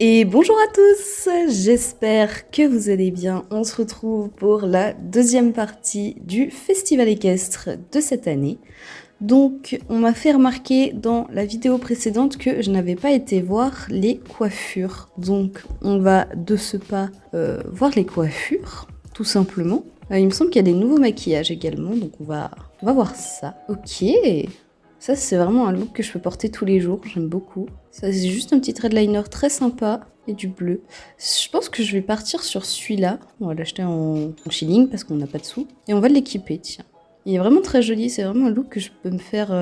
Et bonjour à tous, j'espère que vous allez bien. On se retrouve pour la deuxième partie du festival équestre de cette année. Donc on m'a fait remarquer dans la vidéo précédente que je n'avais pas été voir les coiffures. Donc on va de ce pas voir les coiffures, tout simplement. Il me semble qu'il y a des nouveaux maquillages également, donc on va voir ça. Ok, ça c'est vraiment un look que je peux porter tous les jours, j'aime beaucoup. Ça c'est juste un petit threadliner très sympa et du bleu. Je pense que je vais partir sur celui-là. On va l'acheter en shilling parce qu'on n'a pas de sous. Et on va l'équiper, tiens. Il est vraiment très joli, c'est vraiment un look que je peux me faire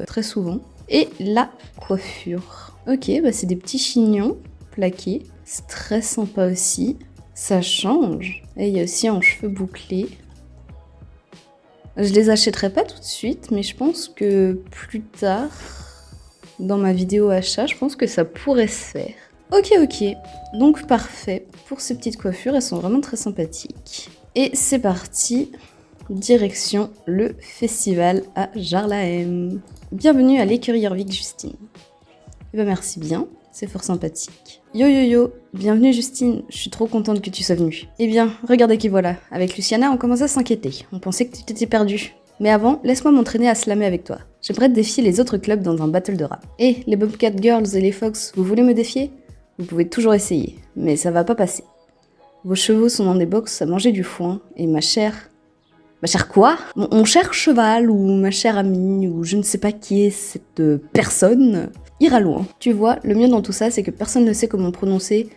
très souvent. Et la coiffure. Ok, bah c'est des petits chignons plaqués. C'est très sympa aussi. Ça change. Et il y a aussi en cheveux bouclés. Je les achèterai pas tout de suite, mais je pense que plus tard, dans ma vidéo achat, je pense que ça pourrait se faire. Ok, donc parfait. Pour ces petites coiffures, elles sont vraiment très sympathiques. Et c'est parti, direction le festival à Jarlahem. Bienvenue à l'écurie Jorvik, Justine. Eh ben merci bien, c'est fort sympathique. Yo, bienvenue Justine, je suis trop contente que tu sois venue. Eh bien, regardez qui voilà. Avec Luciana, on commençait à s'inquiéter. On pensait que tu t'étais perdue. Mais avant, laisse-moi m'entraîner à slammer avec toi. J'aimerais te défier les autres clubs dans un battle de rap. Eh, les Bobcat Girls et les Fox, vous voulez me défier? Vous pouvez toujours essayer, mais ça va pas passer. Vos chevaux sont dans des box à manger du foin, et ma chère... Ma chère quoi? Mon cher cheval, ou ma chère amie, ou je ne sais pas qui est cette personne, ira loin. Tu vois, le mieux dans tout ça, c'est que personne ne sait comment prononcer...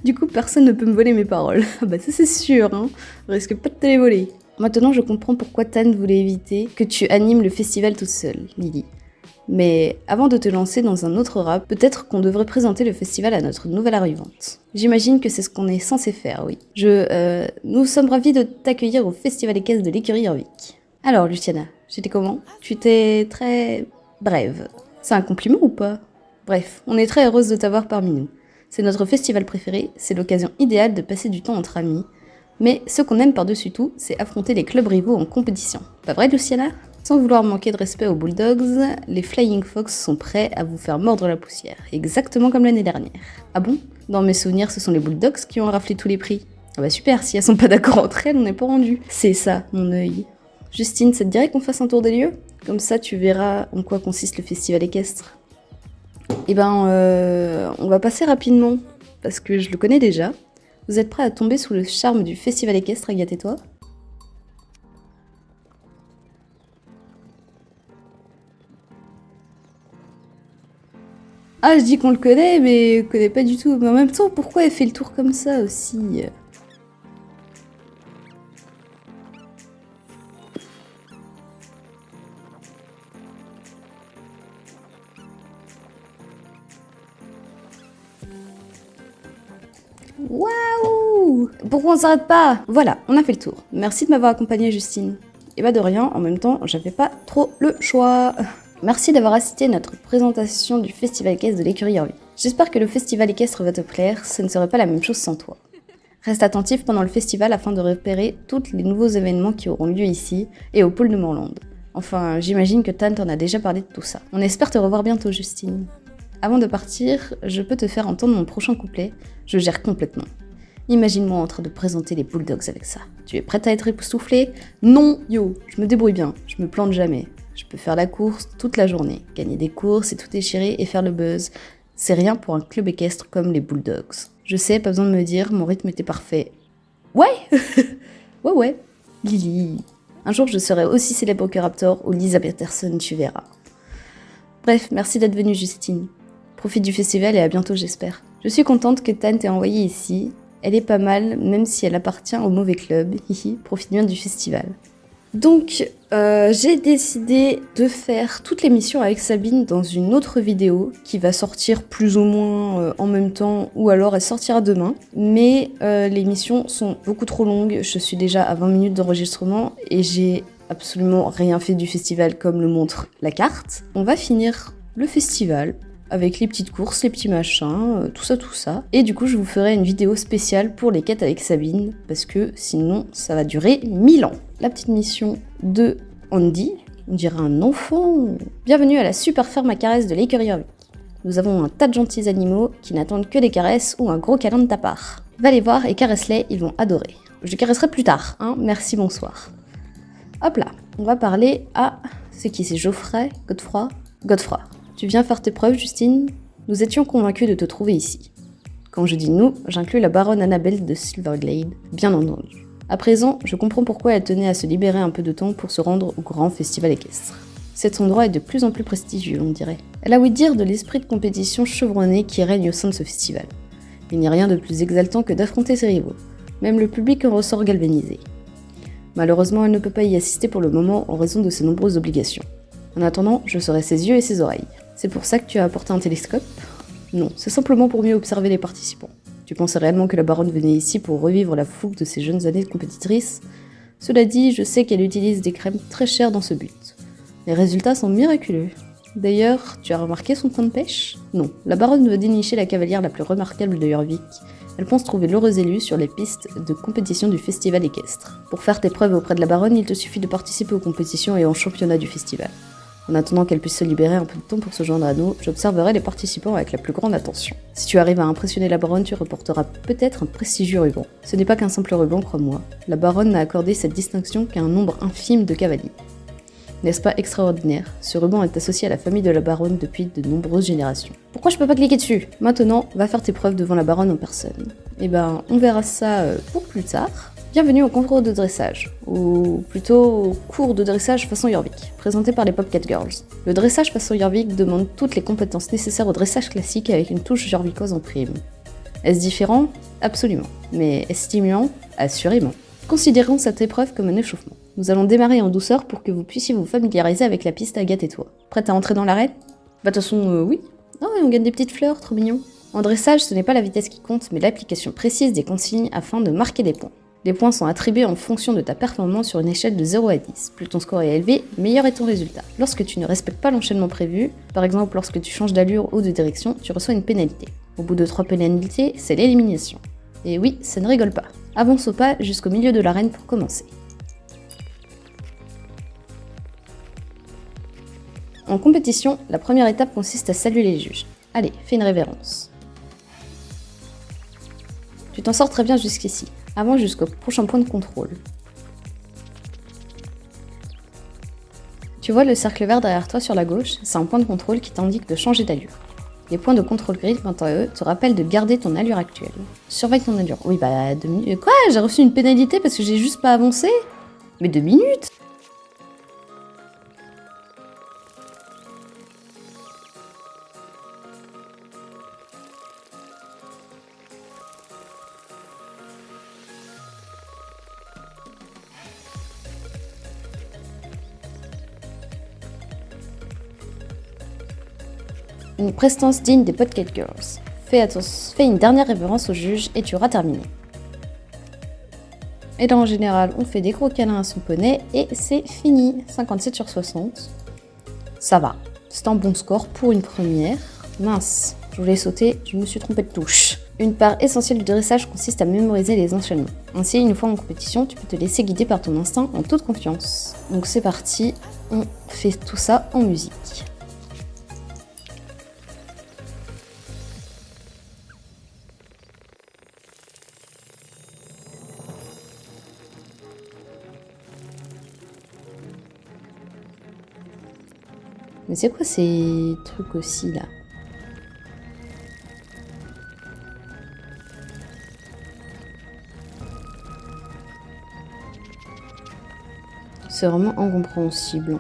Du coup, personne ne peut me voler mes paroles. Bah ça c'est sûr, hein. Je risque pas de te les voler. Maintenant, je comprends pourquoi Tan voulait éviter que tu animes le festival toute seule, Lily. Mais avant de te lancer dans un autre rap, peut-être qu'on devrait présenter le festival à notre nouvelle arrivante. J'imagine que c'est ce qu'on est censé faire, oui. Nous sommes ravis de t'accueillir au festival équestre de l'écurie Jorvik. Alors, Luciana, j'étais comment? Tu étais très... brève. C'est un compliment ou pas? Bref, on est très heureuse de t'avoir parmi nous. C'est notre festival préféré, c'est l'occasion idéale de passer du temps entre amis. Mais ce qu'on aime par-dessus tout, c'est affronter les clubs rivaux en compétition. Pas vrai, Luciana? Sans vouloir manquer de respect aux Bulldogs, les Flying Fox sont prêts à vous faire mordre la poussière, exactement comme l'année dernière. Ah bon? Dans mes souvenirs, ce sont les Bulldogs qui ont raflé tous les prix. Ah bah super, si elles sont pas d'accord entre elles, on n'est pas rendu. C'est ça, mon œil. Justine, ça te dirait qu'on fasse un tour des lieux? Comme ça, tu verras en quoi consiste le festival équestre. Eh ben, on va passer rapidement, parce que je le connais déjà. Vous êtes prêts à tomber sous le charme du festival équestre, Agathe et toi? Ah, je dis qu'on le connaît, mais on connaît pas du tout. Mais en même temps, pourquoi elle fait le tour comme ça aussi? Waouh! Pourquoi on s'arrête pas? Voilà, on a fait le tour. Merci de m'avoir accompagnée, Justine. Et bah de rien, en même temps, j'avais pas trop le choix. Merci d'avoir assisté à notre présentation du festival équestre de l'écurie Jorvik. J'espère que le festival équestre va te plaire, ce ne serait pas la même chose sans toi. Reste attentif pendant le festival afin de repérer tous les nouveaux événements qui auront lieu ici et au pôle de Morland. Enfin, j'imagine que Tan t'en a déjà parlé de tout ça. On espère te revoir bientôt, Justine. Avant de partir, je peux te faire entendre mon prochain couplet, je gère complètement. Imagine-moi en train de présenter les Bulldogs avec ça. Tu es prête à être époustouflée? Non, yo, je me débrouille bien, je me plante jamais. Je peux faire la course toute la journée, gagner des courses et tout déchirer et faire le buzz. C'est rien pour un club équestre comme les Bulldogs. Je sais, pas besoin de me dire, mon rythme était parfait. Ouais Ouais, Lily. Un jour, je serai aussi célèbre que Raptor ou Lisa Peterson, tu verras. Bref, merci d'être venue, Justine. Profite du festival et à bientôt, j'espère. Je suis contente que Tan t'ait envoyée ici. Elle est pas mal, même si elle appartient au mauvais club. Hihi, profite bien du festival. Donc, j'ai décidé de faire toutes les missions avec Sabine dans une autre vidéo qui va sortir plus ou moins en même temps, ou alors elle sortira demain. Mais les missions sont beaucoup trop longues, je suis déjà à 20 minutes d'enregistrement et j'ai absolument rien fait du festival comme le montre la carte. On va finir le festival avec les petites courses, les petits machins, tout ça. Et du coup, je vous ferai une vidéo spéciale pour les quêtes avec Sabine, parce que sinon, ça va durer 1000 ans. La petite mission de Andy, on dirait un enfant. Bienvenue à la super ferme à caresses de l'écurie Jorvik. nous avons un tas de gentils animaux qui n'attendent que des caresses ou un gros câlin de ta part. Va les voir et caresse-les, ils vont adorer. Je les caresserai plus tard, hein, merci, bonsoir. Hop là, on va parler à... C'est qui, c'est Geoffrey? Godefroy? Godefroy. Tu viens faire tes preuves, Justine? Nous étions convaincus de te trouver ici. Quand je dis nous, j'inclus la baronne Annabelle de Silverglade, bien entendu. À présent, je comprends pourquoi elle tenait à se libérer un peu de temps pour se rendre au grand festival équestre. Cet endroit est de plus en plus prestigieux, on dirait. Elle a ouï dire de l'esprit de compétition chevronné qui règne au sein de ce festival. Il n'y a rien de plus exaltant que d'affronter ses rivaux. Même le public en ressort galvanisé. Malheureusement, elle ne peut pas y assister pour le moment en raison de ses nombreuses obligations. En attendant, je serai ses yeux et ses oreilles. C'est pour ça que tu as apporté un télescope? Non, c'est simplement pour mieux observer les participants. Tu pensais réellement que la baronne venait ici pour revivre la fougue de ses jeunes années de compétitrice? Cela dit, je sais qu'elle utilise des crèmes très chères dans ce but. Les résultats sont miraculeux. D'ailleurs, tu as remarqué son temps de pêche? Non, la baronne veut dénicher la cavalière la plus remarquable de Jorvik. Elle pense trouver l'heureuse élue sur les pistes de compétition du festival équestre. Pour faire tes preuves auprès de la baronne, il te suffit de participer aux compétitions et aux championnats du festival. En attendant qu'elle puisse se libérer un peu de temps pour se joindre à nous, j'observerai les participants avec la plus grande attention. Si tu arrives à impressionner la baronne, tu reporteras peut-être un prestigieux ruban. Ce n'est pas qu'un simple ruban, crois-moi. La baronne n'a accordé cette distinction qu'à un nombre infime de cavaliers. N'est-ce pas extraordinaire? Ce ruban est associé à la famille de la baronne depuis de nombreuses générations. Pourquoi je peux pas cliquer dessus? Maintenant, va faire tes preuves devant la baronne en personne. Eh ben, on verra ça pour plus tard. Bienvenue au concours de dressage, ou plutôt au cours de dressage façon Jorvik, présenté par les Popcat Girls. Le dressage façon Jorvik demande toutes les compétences nécessaires au dressage classique avec une touche jorvikoise en prime. Est-ce différent? Absolument. Mais est-ce stimulant? Assurément. Considérons cette épreuve comme un échauffement. Nous allons démarrer en douceur pour que vous puissiez vous familiariser avec la piste Agathe et toi. Prête à entrer dans l'arène? Bah de toute façon, oui. Oh, et on gagne des petites fleurs, trop mignon. En dressage, ce n'est pas la vitesse qui compte, mais l'application précise des consignes afin de marquer des points. Les points sont attribués en fonction de ta performance sur une échelle de 0 à 10. Plus ton score est élevé, meilleur est ton résultat. Lorsque tu ne respectes pas l'enchaînement prévu, par exemple lorsque tu changes d'allure ou de direction, tu reçois une pénalité. Au bout de 3 pénalités, c'est l'élimination. Et oui, ça ne rigole pas. Avance au pas jusqu'au milieu de l'arène pour commencer. En compétition, la première étape consiste à saluer les juges. Allez, fais une révérence. Tu t'en sors très bien jusqu'ici. Avance jusqu'au prochain point de contrôle. Tu vois le cercle vert derrière toi sur la gauche, c'est un point de contrôle qui t'indique de changer d'allure. Les points de contrôle gris, quant à eux, te rappellent de garder ton allure actuelle. Surveille ton allure. Oui, bah 2 minutes. Quoi? J'ai reçu une pénalité parce que j'ai juste pas avancé? Mais 2 minutes? Une prestance digne des Popcat Girls. Fais une dernière révérence au juge et tu auras terminé. Et là, en général, on fait des gros câlins à son poney et c'est fini. 57 sur 60. Ça va. C'est un bon score pour une première. Mince, je voulais sauter, je me suis trompée de touche. Une part essentielle du dressage consiste à mémoriser les enchaînements. Ainsi, une fois en compétition, tu peux te laisser guider par ton instinct en toute confiance. Donc c'est parti, on fait tout ça en musique. Mais c'est quoi ces trucs aussi là? C'est vraiment incompréhensible.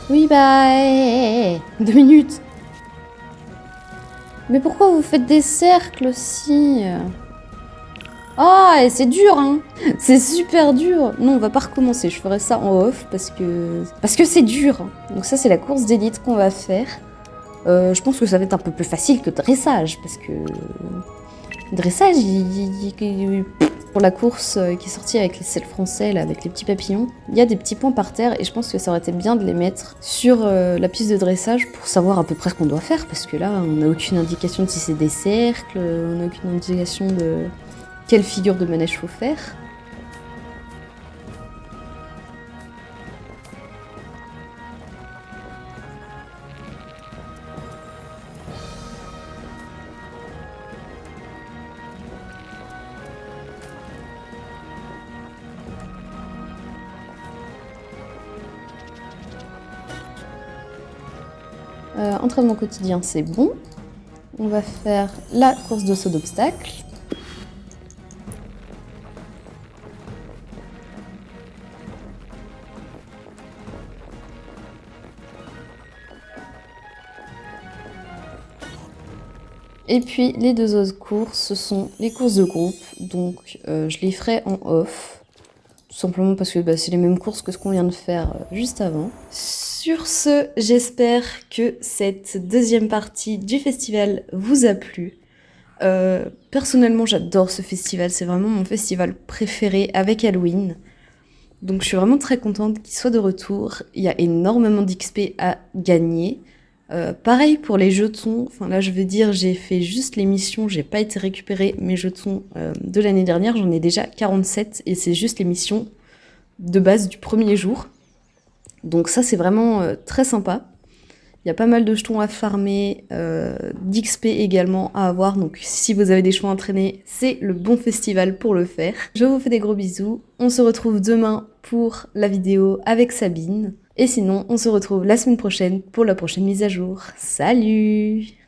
Oui bah... 2 minutes. Mais pourquoi vous faites des cercles aussi? Ah, et c'est dur, hein. C'est super dur. Non, on va pas recommencer. Je ferai ça en off parce que c'est dur. Donc ça, c'est la course d'élite qu'on va faire. Je pense que ça va être un peu plus facile que dressage parce que dressage, pour la course qui est sortie avec les selles français, là, avec les petits papillons, il y a des petits points par terre et je pense que ça aurait été bien de les mettre sur la piste de dressage pour savoir à peu près ce qu'on doit faire parce que là, on n'a aucune indication de si c'est des cercles, on n'a aucune indication de quelle figure de manège faut faire. Entraînement quotidien, c'est bon. On va faire la course de saut d'obstacle. Et puis les deux autres courses, ce sont les courses de groupe, donc je les ferai en off, tout simplement parce que c'est les mêmes courses que ce qu'on vient de faire juste avant. Sur ce, j'espère que cette deuxième partie du festival vous a plu. Personnellement, j'adore ce festival, c'est vraiment mon festival préféré avec Halloween. Donc je suis vraiment très contente qu'il soit de retour. Il y a énormément d'XP à gagner. Pareil pour les jetons, enfin là je veux dire j'ai fait juste les missions, j'ai pas été récupérer mes jetons de l'année dernière, j'en ai déjà 47 et c'est juste les missions de base du premier jour. Donc ça c'est vraiment très sympa. Il y a pas mal de jetons à farmer, d'XP également à avoir, donc si vous avez des chevaux entraînés, c'est le bon festival pour le faire. Je vous fais des gros bisous, on se retrouve demain pour la vidéo avec Sabine. Et sinon, on se retrouve la semaine prochaine pour la prochaine mise à jour. Salut!